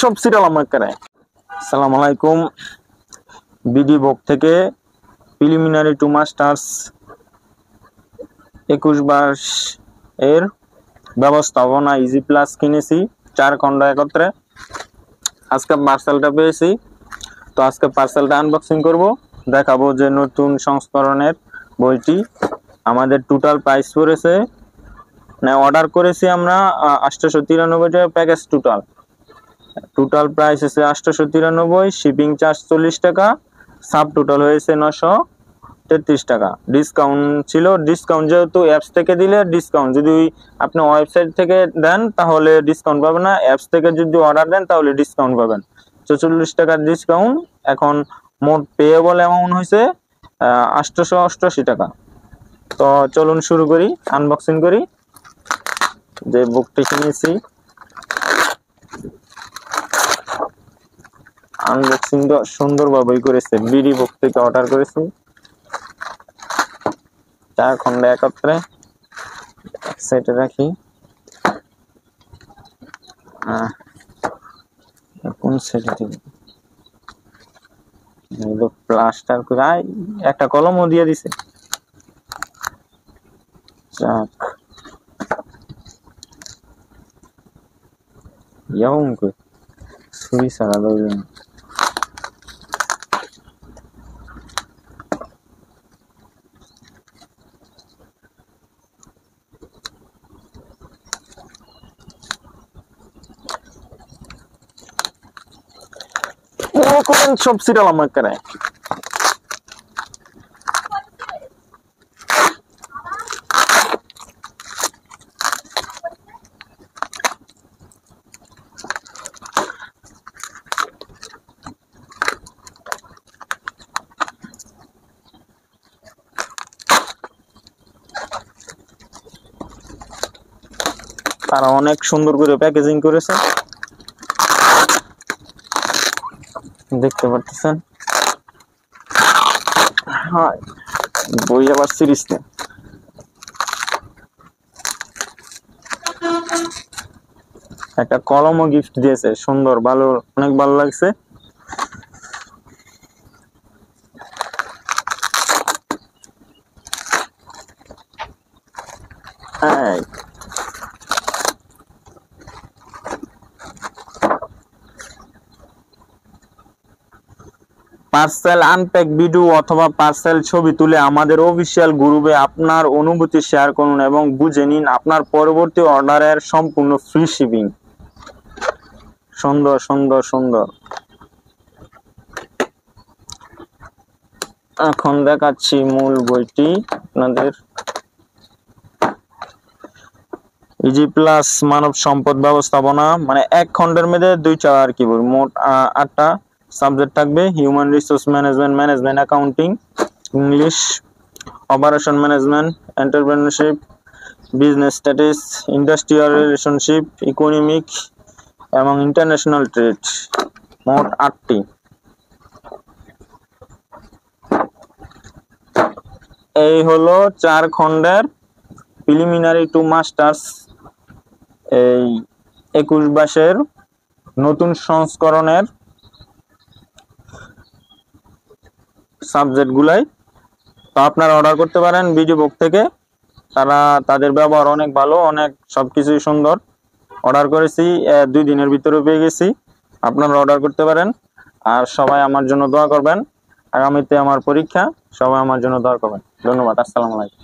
সব সিরিয়াল আমার করে। আসসালামু আলাইকুম। বিডি বুক থেকে প্রিলিমিনারি টু মাস্টার্স 21 এর ব্যবস্থাপনা ইজি প্লাস কিনেছি 4 খন্ড একত্রে। আজকে পার্সেলটা পেয়েছি, তো আজকে পার্সেলটা আনবক্সিং করব, দেখাবো যে নতুন সংস্করণের বইটি। আমাদের টোটাল প্রাইস পড়েছে, অর্ডার করেছি আমরা 893 টাকা প্যাকেজ। টোটাল প্রাইস আছে 893, শিপিং চার্জ 40 টাকা, সাব টোটাল হয়েছে 933 টাকা। ডিসকাউন্ট ছিল, ডিসকাউন্ট যেহেতু অ্যাপস থেকে দিলে ডিসকাউন্ট, যদি আপনি ওয়েবসাইট থেকে দেন তাহলে ডিসকাউন্ট পাবেন না, অ্যাপস থেকে যদি অর্ডার দেন তাহলে ডিসকাউন্ট পাবেন। 44 টাকার ডিসকাউন্ট। এখন মোট পেয়েবল অ্যামাউন্ট হয়েছে 888 টাকা। তো চলুন শুরু করি, আনবক্সিং করি যে বুকটি কিনেছি। আনবক্সিং তো সুন্দরভাবেই করেছে, বিডি বুক থেকে অর্ডার করেছি 4 খন্ড একত্রে। এক সাইডে রাখি, কোন সাইডে দিই, প্লাস্টার করে একটা কলমও দিয়ে দিছে। যাক, ছুরি ছাড়া ধরলেন। সব সিরিয়াল আমার করে। তারা অনেক সুন্দর করে প্যাকেজিং করেছে, দেখতে পারতেছেন। হ্যাঁ, বই আবার সিরিজ নে। একটা কলমও গিফট দিয়েছে, সুন্দর, ভালো, অনেক ভালো লাগছে। হ্যাঁ, পার্সেল আনপ্যাক ভিডিও অথবা পার্সেল ছবি তুলে আমাদের অফিসিয়াল গ্রুপে আপনার অনুভূতি শেয়ার করুন এবং বুঝে নিন আপনার পরবর্তী অর্ডারের সম্পূর্ণ ফ্রি শিপিং। সুন্দর সুন্দর সুন্দর। এখন দেখাচ্ছি মূল বইটি আপনাদের। ইজি প্লাস মানব সম্পদ ব্যবস্থাপনা, মানে 1 খন্ডের মধ্যে 2টা আর কি বল, মোট 8টা সাবজেক্ট থাকবে। Human resource management, management accounting, English, operation management, entrepreneurship, business statistics, industrial relationship, economic এবং ইন্টারন্যাশনাল ট্রেড। মোট 8টি। এই হলো 4 খন্ডের প্রিলিমিনারি টু মাস্টার্স এই 21 নতুন সংস্করণের সাবজেক্ট গুলাই। তো আপনারা অর্ডার করতে পারেন বিডি বুক থেকে। তাদের ব্যবহার অনেক ভালো, অনেক সবকিছুই সুন্দর। অর্ডার করেছি 2 দিনের ভিতরে পেয়ে গেছি। আপনারা অর্ডার করতে পারেন। আর সবাই আমার জন্য দোয়া করবেন, আগামীতে আমার পরীক্ষা, সবাই আমার জন্য দোয়া করবেন। ধন্যবাদ। আসসালামু আলাইকুম।